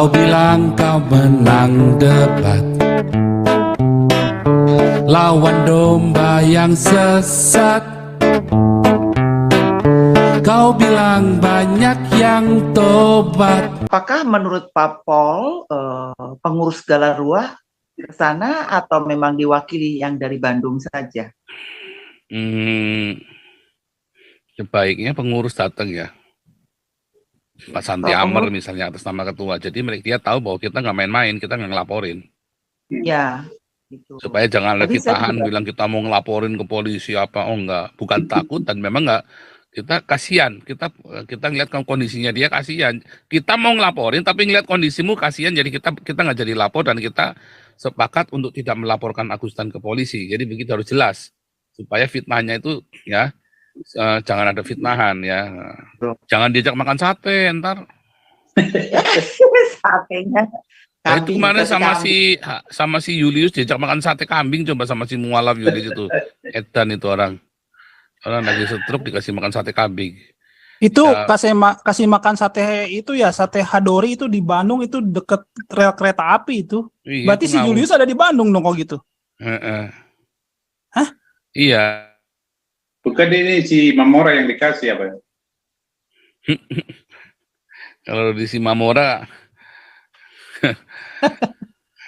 Kau bilang kau menang debat, lawan domba yang sesat. Kau bilang banyak yang tobat. Apakah menurut Pak Pol pengurus Galarua ke sana atau memang diwakili yang dari Bandung saja? Sebaiknya pengurus datang ya, Pak Santi Amer misalnya atas nama ketua. Jadi dia tahu bahwa kita nggak main-main, kita nggak ngelaporin. Ya, gitu. Supaya jangan lagi Tapi saya tahan juga- bilang kita mau ngelaporin ke polisi apa. Oh enggak, bukan takut dan memang enggak. Kita kasihan, kita ngeliat kondisinya dia kasihan. Kita mau ngelaporin tapi ngeliat kondisimu kasihan, jadi kita nggak jadi lapor dan kita sepakat untuk tidak melaporkan Agustan ke polisi. Jadi begitu harus jelas supaya fitnahnya itu ya jangan ada fitnahan ya. Jangan diajak makan sate ntar. Satenya. Nah, itu kemarin sama si Julius diajak makan sate kambing, coba sama si Mualaf Julius itu. Edan itu orang lagi stroke dikasih makan sate kambing. Itu Ya. kasih makan sate itu ya, sate Hadori itu di Bandung, itu deket rel kereta api itu. Iya, Berarti itu si ngawur. Julius ada di Bandung dong kok gitu. Hah? Iya. Bukan ini si Mamora yang dikasih apa? Kalau di si Mamora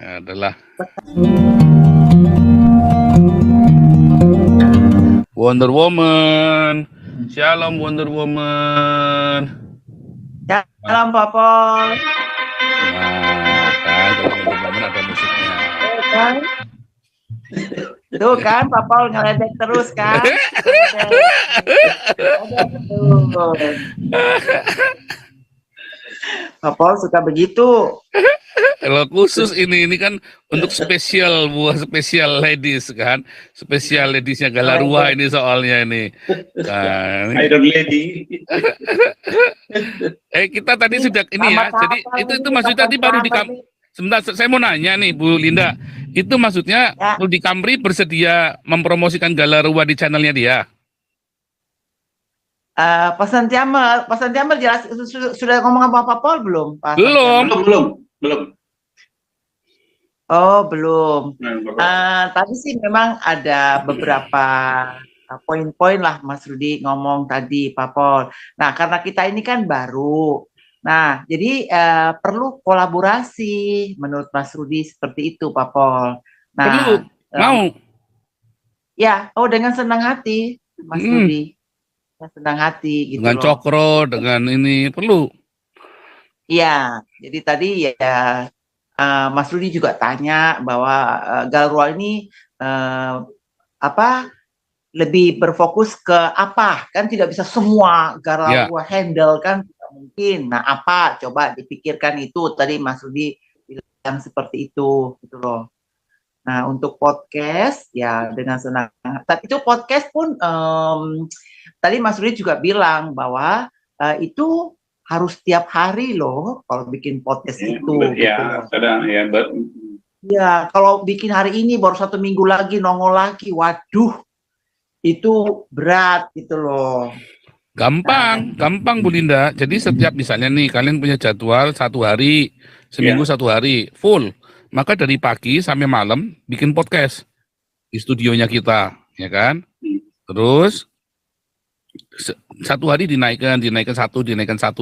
adalah Wonder Woman. Shalom Wonder Woman. Salam Pak Pol. Nah, kan kalau Wonder Woman ada musiknya. Tuh kan Pak Pol ngeledek terus kan. Pak Pol suka begitu. Kalau khusus ini kan untuk spesial buat spesial ladies kan, spesial ladiesnya Galarua ini soalnya ini. Nah, Iron Lady. kita tadi sudah ini ya, jadi itu maksudnya tadi baru sebentar saya mau nanya nih Bu Linda, itu maksudnya Rudy Kamri bersedia mempromosikan Galarua di channelnya dia? Pak Santiamer jelas sudah ngomong sama Pak Pol belum? Pak Belum. Oh, belum. Tadi sih memang ada beberapa poin-poin lah Mas Rudi ngomong tadi, Pak Pol. Nah, karena kita ini kan baru. Nah, jadi perlu kolaborasi menurut Mas Rudi seperti itu, Pak Pol. Nah, perlu, mau. Ya, dengan senang hati, Mas Rudi. Senang hati gitu dengan loh. Cokro, dengan ini perlu. Iya, jadi tadi ya Mas Rudi juga tanya bahwa Galarua ini lebih berfokus ke apa, kan tidak bisa semua Galarua handle kan, tidak mungkin. Nah, apa coba dipikirkan itu tadi Mas Rudi bilang seperti itu gitu loh. Nah, untuk podcast ya dengan senang. Tapi itu podcast pun tadi Mas Rudi juga bilang bahwa itu harus tiap hari loh kalau bikin podcast itu. Ya, kalau bikin hari ini baru 1 minggu lagi nongol lagi, waduh, itu berat gitu loh. Gampang Bu Linda. Jadi setiap misalnya nih kalian punya jadwal 1 hari, seminggu 1 hari full, maka dari pagi sampai malam bikin podcast di studionya kita, ya kan? Terus 1 hari dinaikkan 1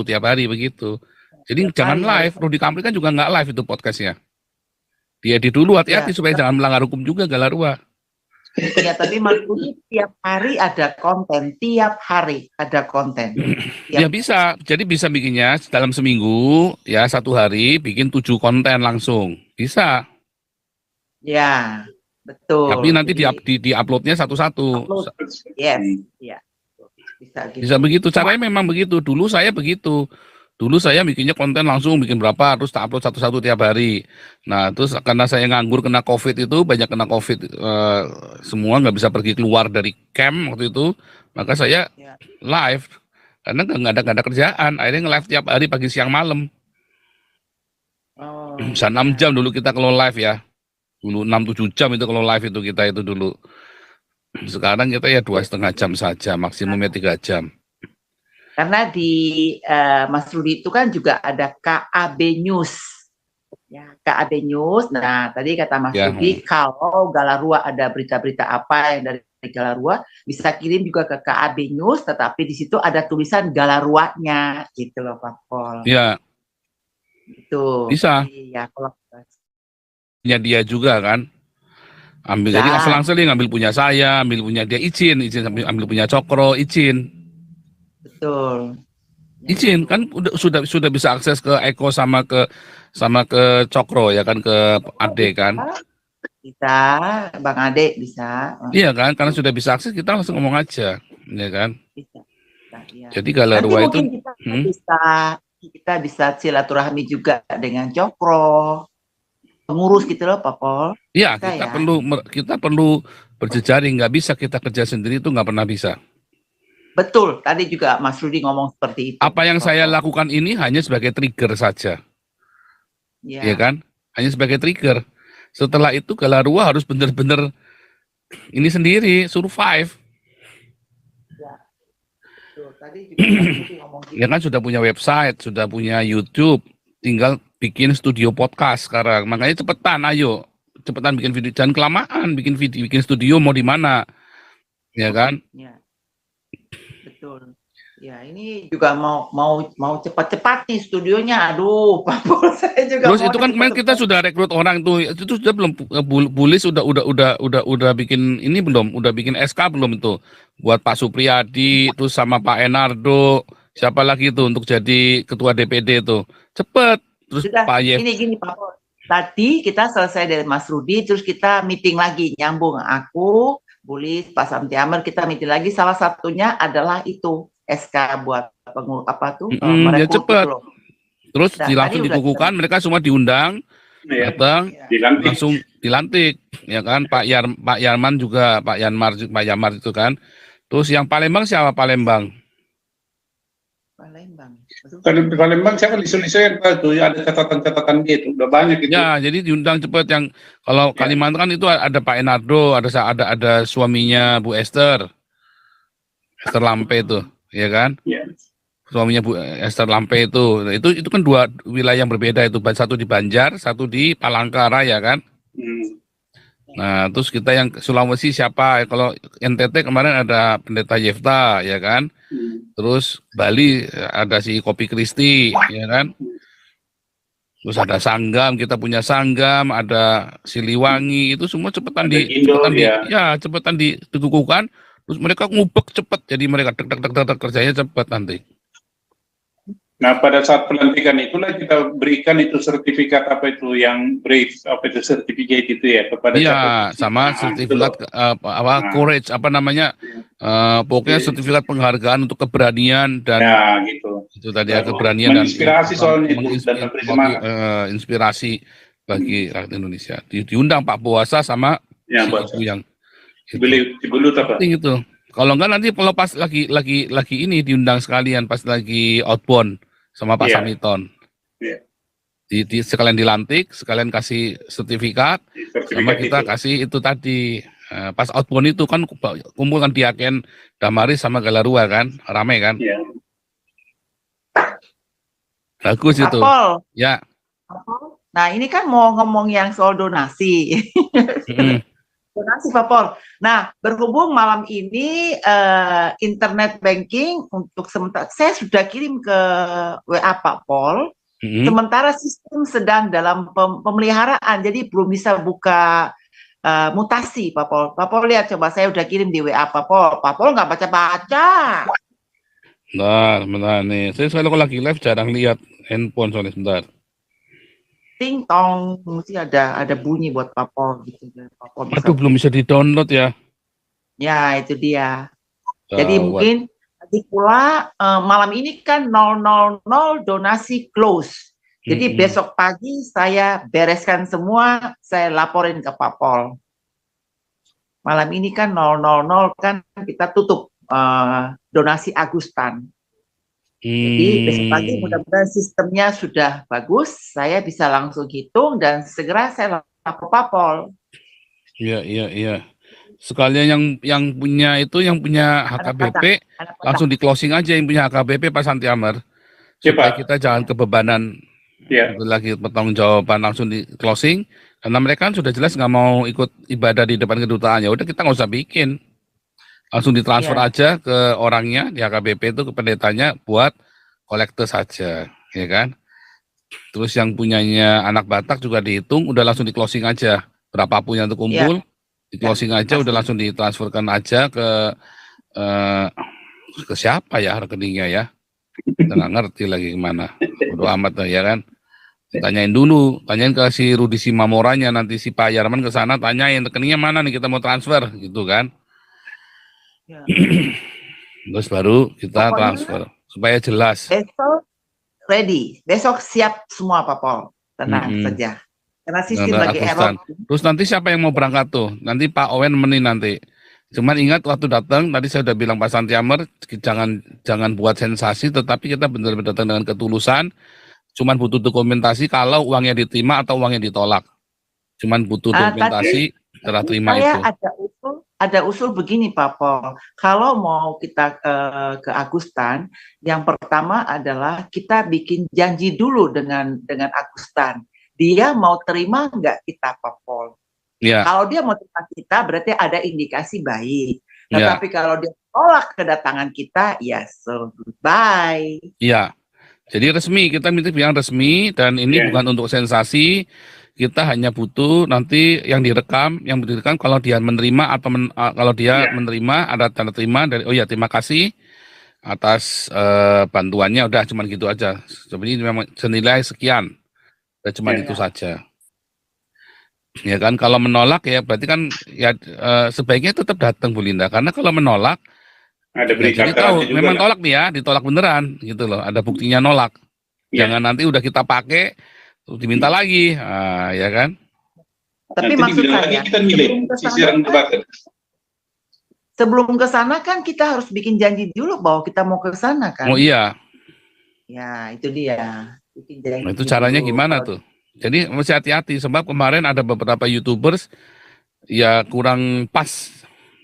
tiap hari begitu. Jadi jangan live. Rudy Kamri kan juga nggak live itu podcastnya. Diedit dulu, hati-hati supaya jangan melanggar hukum juga Galarua. Ya, tapi Mas Rudi tiap hari ada konten, Ya bisa, jadi bisa bikinnya dalam seminggu, ya 1 hari bikin 7 konten langsung, bisa. Ya, betul. Tapi nanti di uploadnya satu-satu. Yes, ya. Bisa begitu, caranya memang begitu. Dulu saya begitu. Dulu saya bikinnya konten langsung, bikin berapa, terus tak upload satu-satu tiap hari. Nah, terus karena saya nganggur kena COVID itu, banyak kena COVID, semua nggak bisa pergi keluar dari camp waktu itu, maka saya live. Karena nggak ada kerjaan, akhirnya nge-live tiap hari pagi, siang, malam. Bisa 6 jam dulu kita kalau live ya. Dulu 6-7 jam itu kalau live itu kita itu dulu. Sekarang kita ya 2,5 jam saja, maksimumnya 3 jam. Karena di Mas Rudi itu kan juga ada KAB News. Ya, KAB News. Nah, tadi kata Mas Ya. Rudi, kalau Galarua ada berita-berita apa yang dari Galarua, bisa kirim juga ke KAB News, tetapi di situ ada tulisan Galaruanya, gitu loh Pak Pol. Ya, Itu. bisa. Jadi, ya, kalau Punya dia juga kan. Ambil Bisa. jadi selang-seling ambil punya saya, ambil punya dia izin ambil punya Cokro izin. Betul. Ya, Izin itu. kan sudah bisa akses ke Eko sama ke Cokro ya kan, ke Ade kan. Bisa, Bang Ade bisa. Iya kan, karena sudah bisa akses kita langsung ngomong aja, ya kan. Bisa. Ya. Jadi Nanti Galarua itu mungkin kita bisa silaturahmi juga dengan Cokro, pengurus gitu loh, Pak Pol. ya Bisa ya. kita perlu berjejaring, nggak bisa kita kerja sendiri itu nggak pernah bisa. Betul, tadi juga Mas Rudi ngomong seperti itu. Apa yang Pak saya Pol. lakukan ini hanya sebagai trigger saja, Ya. ya kan? Hanya sebagai trigger. Setelah itu Galarua harus benar-benar ini sendiri survive. Betul, tadi juga Mas Rudi ngomong gitu. Ya kan sudah punya website, sudah punya YouTube, tinggal bikin studio podcast sekarang. Makanya cepetan, ayo, cepetan bikin video, jangan kelamaan bikin video, bikin studio mau di mana, ya kan? Ya. Betul. Ya, ini juga mau cepat-cepat nih studionya. Aduh, Pak Pol, saya juga Terus mau itu kan kemarin kita cepat-cepat. sudah rekrut orang tuh, itu sudah belum Bulis udah bikin ini belum, udah bikin SK belum itu buat Pak Supriyadi, terus sama Pak Enardo, siapa lagi itu untuk jadi ketua DPD itu, cepet. Terus Sudah, Pak Yef, gini Pak Pol. Tadi kita selesai dari Mas Rudi, terus kita meeting lagi, nyambung. Aku, Bulis, Pak Samti Amer, kita meeting lagi. Salah satunya adalah itu, SK buat ya merekrut cepet. gitu loh. Terus Nah, langsung tadi udah dikukuhkan, mereka semua diundang, Ya, datang, Ya. dilantik. langsung dilantik, ya kan? Pak Yarman juga, Pak Yamar itu kan. Terus yang Palembang siapa Palembang? Palembang. Betul. Kalau di Palembang siapa lisu-lisu yang tahu tuh ada catatan-catatan gitu, udah banyak itu. Ya, jadi diundang cepet yang kalau Ya. Kalimantan kan itu ada Pak Enardo, ada suaminya Bu Esther Lampe itu, ya kan? Ya. Suaminya Bu Esther Lampe itu. Nah, itu kan dua wilayah yang berbeda itu, satu di Banjar, satu di Palangkaraya kan. Hmm. Nah, terus kita yang Sulawesi siapa? Kalau NTT kemarin ada Pendeta Yefta, ya kan? Hmm. Terus Bali ada si Kopi Kristi, ya kan? Terus ada Sanggam, kita punya Sanggam, ada Siliwangi, itu semua cepetan Ada Indo, cepetan dikukuhkan. Terus mereka ngubek cepet, jadi mereka dek kerjanya cepet nanti. Nah, pada saat pelantikan itulah kita berikan itu sertifikat apa itu yang brief, apa itu sertifikat itu ya kepada Iya, capres. sama Nah, sertifikat itu loh. courage apa namanya? Pokoknya Iya. sertifikat penghargaan untuk keberanian dan Ya, gitu. itu tadi ya, Lalu keberanian dan menginspirasi soalnya itu dan memberi semangat. inspirasi bagi rakyat Indonesia. Diundang Pak Puasa sama Ya, si buat Ibu yang itu. Cibulut apa? Penting itu. Kalau enggak nanti kalau pas lagi ini diundang sekalian pas lagi outbound sama Pak Iya. Samiton. Iya. Sekalian dilantik, sekalian kasih sertifikat, sama Sertifikat kita itu. kasih itu tadi. Pas outbound itu kan kumpulkan Diaken Damaris sama Galarua kan, rame kan. Iya. Bagus Pak itu. Pol, Ya. nah ini kan mau ngomong yang soal donasi. Mm-mm. Donasi Pak Pol. Nah, berhubung malam ini internet banking untuk sementara saya sudah kirim ke WA Pak Pol. Mm-mm. Sementara sistem sedang dalam pemeliharaan, jadi belum bisa buka mutasi Pak Pol. Pak Pol lihat coba, saya udah kirim di WA Pak Pol. Pak Pol nggak baca-baca. Bentar nih. Saya kalau lagi live jarang lihat handphone soalnya sebentar. Ting tong, mesti ada bunyi buat Pak Pol gitu. Pak Pol bisa. Aduh, belum bisa di-download ya. Ya, itu dia. Jadi Gawat. mungkin lagi pula malam ini kan 000 donasi close. Jadi Mm-mm. besok pagi saya bereskan semua, saya laporin ke Pak Pol. Malam ini kan 000 kan kita tutup donasi Agustan. Jadi besok pagi mudah-mudahan sistemnya sudah bagus, saya bisa langsung hitung dan segera saya lapor Pak Pol. Iya. Sekalian yang punya HKBP Anak-anak. langsung di closing aja yang punya HKBP Pak Santi Amer. Supaya Siapa? kita jangan kebebanan Ya. Itu lagi pertanggungjawaban langsung di closing, karena mereka kan sudah jelas nggak mau ikut ibadah di depan kedutaan. Ya udah kita nggak usah bikin, langsung ditransfer Ya. aja ke orangnya di HKBP itu, ke pendetanya buat kolekte saja, ya kan. Terus yang punyanya anak Batak juga dihitung, udah langsung di closing aja. Berapapun yang terkumpul, di closing aja, udah pasti. langsung ditransferkan aja eh, ke siapa ya rekeningnya ya. Kita nggak ngerti lagi kemana. Bodo amat lah, ya kan. Tanyain dulu, tanyain ke si Rudi Simamoranya, nanti si Pak Yarman ke sana tanyain rekeningnya mana nih, kita mau transfer gitu kan. Ya. Terus baru kita Pokoknya transfer supaya jelas. besok ready, besok siap semua Pak Pol, tenang Mm-mm. saja. Karena sistem Nggak ada lagi Agustan. error. Terus nanti siapa yang mau berangkat tuh? Nanti Pak Owen nemenin nanti. Cuman ingat waktu datang, tadi saya udah bilang Pak Santiamer, jangan buat sensasi, tetapi kita benar-benar datang dengan ketulusan. Cuman butuh dokumentasi kalau uangnya diterima atau uangnya ditolak. Cuman butuh dokumentasi setelah terima Saya itu. ada usul begini Pak Pol. Kalau mau kita ke Agustan, yang pertama adalah kita bikin janji dulu dengan Agustan. Dia mau terima nggak kita Pak Pol? Ya, Kalau dia mau terima kita berarti ada indikasi baik. ya, Tetapi kalau dia tolak kedatangan kita, ya so goodbye. ya. Jadi resmi, kita minta yang resmi, dan ini Ya. bukan untuk sensasi. Kita hanya butuh nanti yang direkam kalau dia menerima atau kalau dia Ya. menerima ada tanda terima dari, oh ya terima kasih atas bantuannya, udah cuman gitu aja. Sebenarnya memang senilai sekian, udah cuman Ya. itu saja. Ya kan, kalau menolak ya berarti kan ya sebaiknya tetap datang Bu Linda, karena kalau menolak Ada ya berita jadi acaranya tahu juga memang lah. tolak nih ya, ditolak beneran gitu loh, ada buktinya nolak. Ya. Jangan nanti udah kita pakai terus diminta lagi, ya kan? Tapi Nanti maksud dibilang saya, lagi kita milih sisiran debater. sebelum ke sana kan kita harus bikin janji dulu bahwa kita mau ke sana kan. Oh iya, Ya, itu dia. Bikin janji nah, itu caranya dulu. gimana tuh? Jadi mesti hati-hati, sebab kemarin ada beberapa YouTubers ya kurang pas,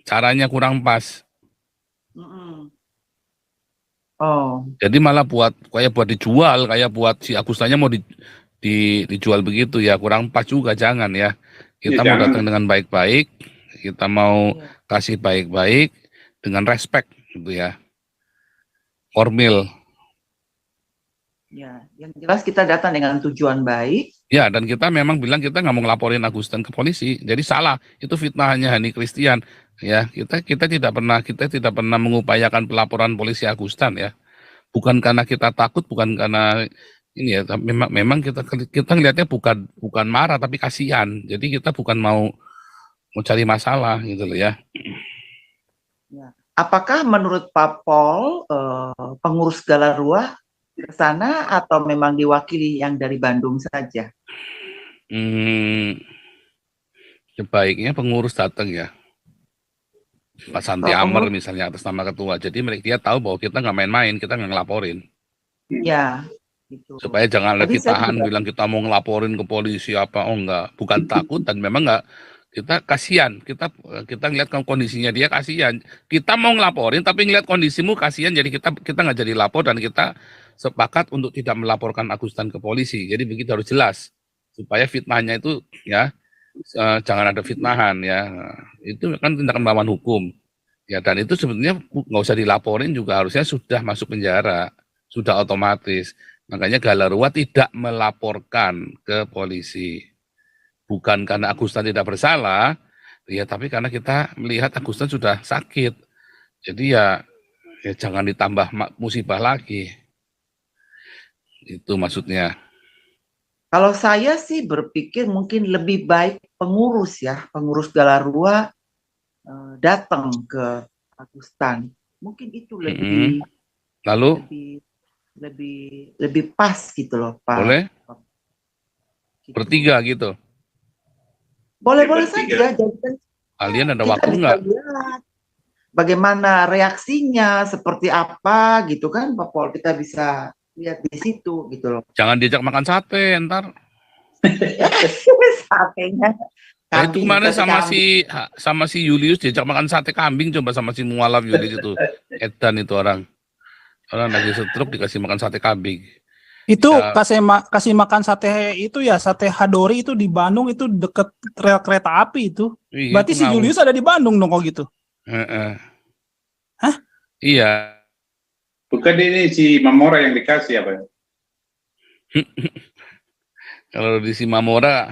caranya kurang pas. Mm-mm. Oh, Jadi malah buat dijual, kayak buat si Agustanya mau dijual begitu ya, kurang pas juga, jangan ya. Kita Ya, mau jangan. datang dengan baik-baik, kita mau iya. kasih baik-baik dengan respect gitu ya. Formil. Ya, yang jelas kita datang dengan tujuan baik. Ya, dan kita memang bilang kita nggak mau ngelaporin Agustan ke polisi. Jadi salah, itu fitnahnya Hani Christian. Ya, kita tidak pernah mengupayakan pelaporan polisi Agustan ya. Bukan karena kita takut, bukan karena ini ya, tapi memang kita ngelihatnya bukan marah tapi kasihan. Jadi kita bukan mau cari masalah gitu loh ya. Apakah menurut Pak Pol pengurus Galarua ke sana atau memang diwakili yang dari Bandung saja? Sebaiknya pengurus datang ya. Pak Santiamer misalnya atas nama ketua. Jadi dia tahu bahwa kita nggak main-main, kita nggak ngelaporin. Ya, gitu. Supaya jangan lagi Tadi saya tahan juga- bilang kita mau ngelaporin ke polisi apa. Oh enggak, bukan takut, dan memang nggak, kita kasihan. Kita ngeliat kondisinya dia kasihan. Kita mau ngelaporin tapi ngeliat kondisimu kasihan, jadi kita nggak jadi lapor, dan kita sepakat untuk tidak melaporkan Agustan ke polisi. Jadi begitu, harus jelas supaya fitnahnya itu ya jangan ada fitnahan ya. Itu kan tindakan melawan hukum. Ya, dan itu sebenarnya nggak usah dilaporin juga, harusnya sudah masuk penjara, sudah otomatis. Makanya Galarua tidak melaporkan ke polisi. Bukan karena Agustan tidak bersalah, ya, tapi karena kita melihat Agustan sudah sakit. Jadi ya jangan ditambah musibah lagi. Itu maksudnya. Kalau saya sih berpikir mungkin lebih baik pengurus Galarua datang ke Agustan. Mungkin itu lebih Lalu lebih pas gitu loh Pak. boleh bertiga gitu. Boleh Bertiga. saja. Jadi Kalian ada kita waktu bisa nggak? lihat bagaimana reaksinya, seperti apa gitu kan Pak Pol, kita bisa lihat di situ gitu loh. Jangan diajak makan sate ntar. Satenya. Nah, itu kemarin Kambing. sama si Julius diajak makan sate kambing, coba sama si Mualaf Julius itu. Edan itu orang lagi stroke dikasih makan sate kambing. Itu Ya. kasih makan sate itu ya, sate Hadori itu di Bandung itu deket rel kereta api itu. Iya, Berarti si pengaruh. Julius ada di Bandung dong kalau gitu. Heeh. Hah? Iya. Bukan ini si Mamora yang dikasih apa? Kalau di Simamora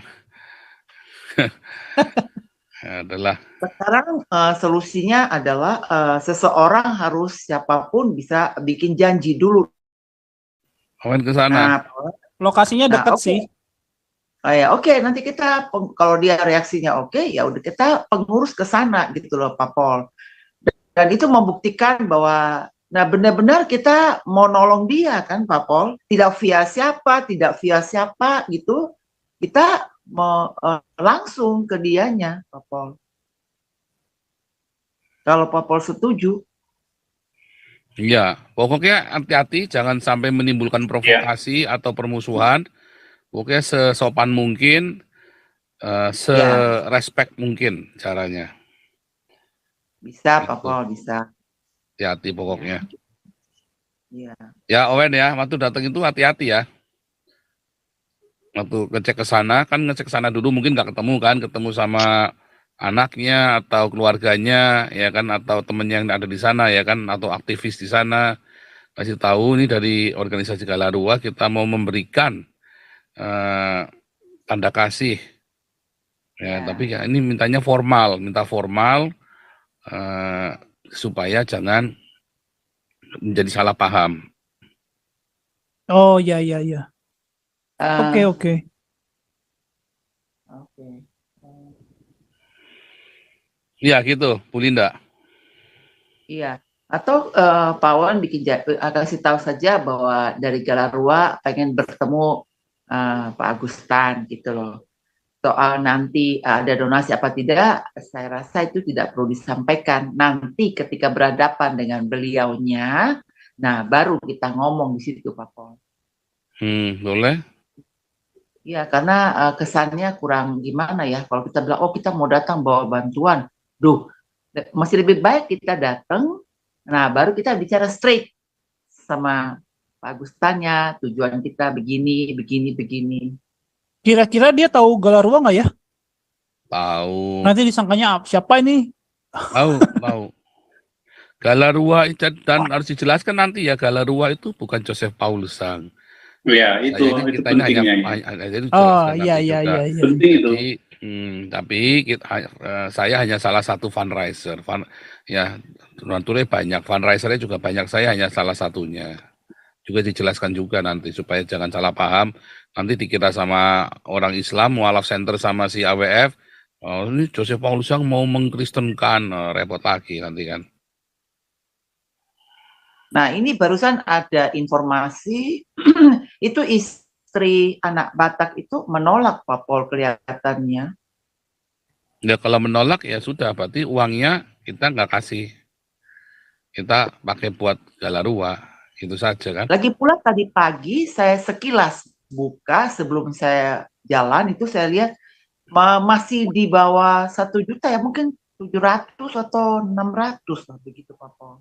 adalah Sekarang solusinya adalah seseorang harus siapapun bisa bikin janji dulu. kawan ke sana. Nah, Lokasinya Nah, deket oke. sih. Oke, nanti kita kalau dia reaksinya oke, ya udah kita pengurus ke sana gitu loh, Pak Pol. Dan itu membuktikan bahwa benar-benar kita mau nolong dia kan, Pak Pol. Tidak via siapa gitu. Kita mau langsung ke dianya, Pak Pol. Kalau Pak Pol setuju. Iya, pokoknya hati-hati jangan sampai menimbulkan provokasi atau permusuhan. Pokoknya sesopan mungkin, serespek mungkin caranya. Bisa, Pak Gitu. Pol, bisa. Hati-hati pokoknya. Iya. Ya Owen ya, waktu datang itu hati-hati ya. Waktu ngecek ke sana, kan ngecek ke sana dulu mungkin nggak ketemu kan, ketemu sama anaknya atau keluarganya ya kan, atau temen yang ada di sana ya kan, atau aktivis di sana. Kasih tahu ini dari organisasi Galarua kita mau memberikan tanda kasih. Ya, tapi ya, ini minta formal supaya jangan menjadi salah paham. Oh iya. Oke. Oke. Ya gitu, Bu Linda. Iya. Atau Pak Wan kasih tahu saja bahwa dari Galarua pengen bertemu Pak Agustan gitu loh. Soal nanti ada donasi apa tidak, saya rasa itu tidak perlu disampaikan. Nanti ketika berhadapan dengan beliaunya, nah baru kita ngomong di situ, Pak Pol. Boleh? Ya, karena kesannya kurang gimana ya. Kalau kita bilang, oh kita mau datang bawa bantuan, masih lebih baik kita datang. Nah, baru kita bicara straight sama Pak Agustannya, tujuan kita begini. Kira-kira dia tahu Galarua nggak ya? Tahu. Nanti disangkanya siapa ini? Tahu. Galarua dan harus dijelaskan nanti ya, Galarua itu bukan Joseph Paulus Sang. Ya, itu pentingnya. Oh iya. Penting itu. Tapi saya hanya salah satu fundraiser. Ya, Ture banyak, fundraisernya juga banyak, saya hanya salah satunya. Juga dijelaskan juga nanti supaya jangan salah paham. Nanti dikira sama orang Islam, mualaf center sama si AWF, ini Joseph Paulus yang mau mengkristenkan, repot lagi nanti kan. Nah, ini barusan ada informasi itu istri anak Batak itu menolak Pak Pol kelihatannya. Ya kalau menolak ya sudah, berarti uangnya kita nggak kasih. Kita pakai buat Galarua, itu saja kan. Lagi pula tadi pagi saya sekilas buka sebelum saya jalan itu saya lihat masih di bawah 1 juta ya, mungkin 700 atau 600 lah begitu Pak Pol.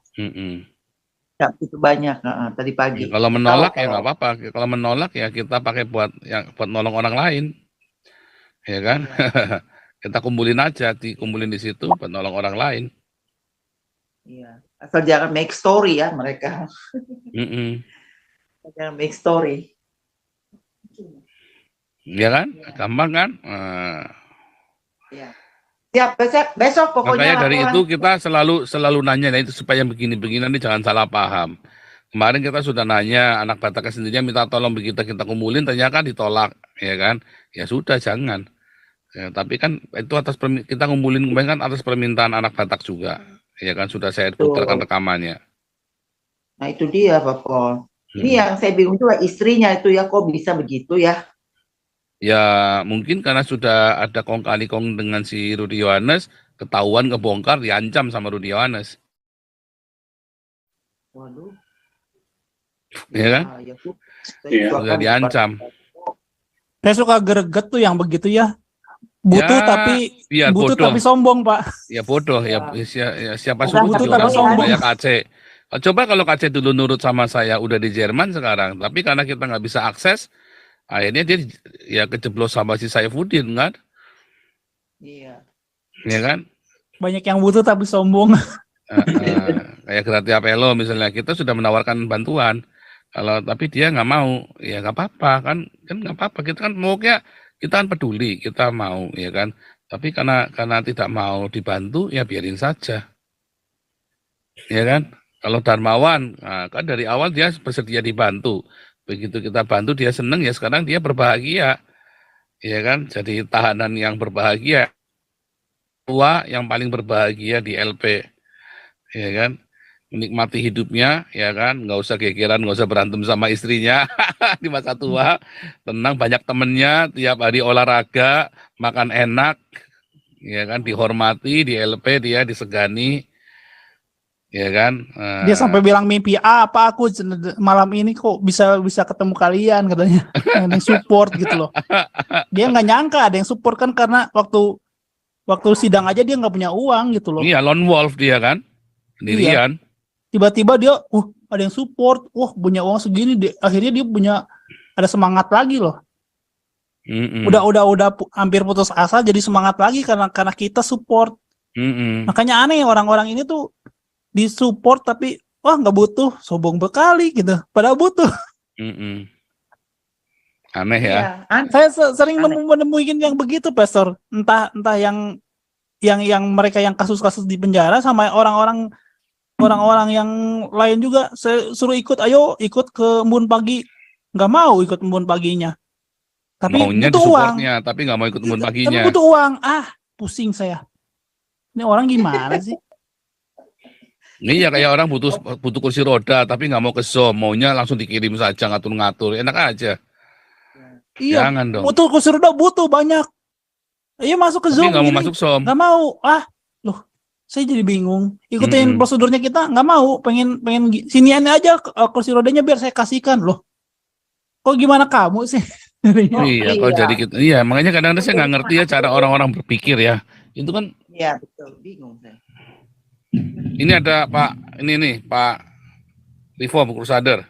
Ya, itu banyak tadi pagi. Ya, kalau menolak ya nggak apa-apa. Kalau menolak ya kita pakai buat nolong orang lain, ya kan? Iya. Kita kumpulin aja, dikumpulin di situ buat nolong orang lain. Iya, asal jangan make story ya mereka. Jangan make story. Ya kan? Gampang kan? Ya. Siap, besok pokoknya. Makanya dari itu kita selalu nanya, nah itu supaya begini-begini nanti jangan salah paham. Kemarin kita sudah nanya, anak Batak sendirinya minta tolong kita kumpulin, ternyata kan ditolak, ya kan? Ya sudah jangan. Ya, tapi kan itu kita ngumpulin kemarin kan atas permintaan anak Batak juga, ya kan? Sudah saya putarkan rekamannya. Nah itu dia Pak Pol. Ini yang saya bingung juga istrinya itu ya kok bisa begitu ya? Ya mungkin karena sudah ada kong kali kong dengan si Rudi Yohanes, ketahuan kebongkar, diancam sama Rudi Yohanes. Waduh. Ya kan? Ya, sudah diancam. Saya suka greget tuh yang begitu ya. Butuh bodoh. tapi sombong Pak. Ya bodoh ya siapa suruh butuh juga tapi sombong. banyak AC. Coba kalau KC dulu nurut sama saya udah di Jerman sekarang, tapi karena kita nggak bisa akses, akhirnya dia ya kejeblos sama si Saifuddin kan, Iya. ya kan? Banyak yang butuh tapi sombong. Kayak Gratia Pelo misalnya, kita sudah menawarkan bantuan, kalau tapi dia nggak mau, ya nggak apa-apa kan nggak apa-apa, kita kan maunya kita kan peduli, kita mau, ya kan? Tapi karena tidak mau dibantu, ya biarin saja, ya kan? Kalau Darmawan, nah, kan dari awal dia bersedia dibantu, begitu kita bantu dia seneng, ya sekarang dia berbahagia, ya kan? Jadi tahanan yang berbahagia, tua yang paling berbahagia di LP, ya kan? Menikmati hidupnya, ya kan? Nggak usah gegeran, nggak usah berantem sama istrinya di masa tua, tenang, banyak temennya, tiap hari olahraga, makan enak, ya kan? Dihormati di LP, dia disegani, ya kan? Dia sampai bilang mimpi apa aku malam ini kok bisa ketemu kalian katanya. Ada yang support gitu loh. Dia nggak nyangka ada yang support kan, karena waktu sidang aja dia nggak punya uang gitu loh. Iya, lone wolf dia kan, sendirian. Tiba-tiba dia ada yang support, punya uang segini, akhirnya dia ada semangat lagi loh. Udah hampir putus asa, jadi semangat lagi karena kita support. Makanya aneh orang-orang ini tuh disupport tapi nggak butuh, sombong bekali gitu, padahal butuh. Aneh ya. Saya sering menemukan yang begitu, Pastor. Entah yang mereka yang kasus-kasus di penjara, sama orang-orang yang lain juga. Saya suruh ikut ke embun pagi, nggak mau ikut embun paginya. Tapi maunya butuh uang. Tapi nggak mau ikut embun paginya. Tapi butuh uang. Pusing saya. Ini orang gimana sih? Ini ya kayak orang butuh kursi roda, tapi nggak mau ke Zoom, maunya langsung dikirim saja, ngatur-ngatur, enak aja. Iya. Jangan dong. Butuh kursi roda, butuh banyak. Ayo masuk ke Zoom. Tapi nggak mau masuk Zoom. Nggak mau. Loh, saya jadi bingung. Ikutin prosedurnya kita, nggak mau. Pengen sinian aja kursi rodanya biar saya kasihkan loh. Kok gimana kamu sih? Iya, kok jadi gitu. Iya, makanya kadang-kadang saya nggak ngerti ya cara orang-orang berpikir ya. Itu kan. Iya, betul. Bingung saya. Ini ada Pak Reform Crusader.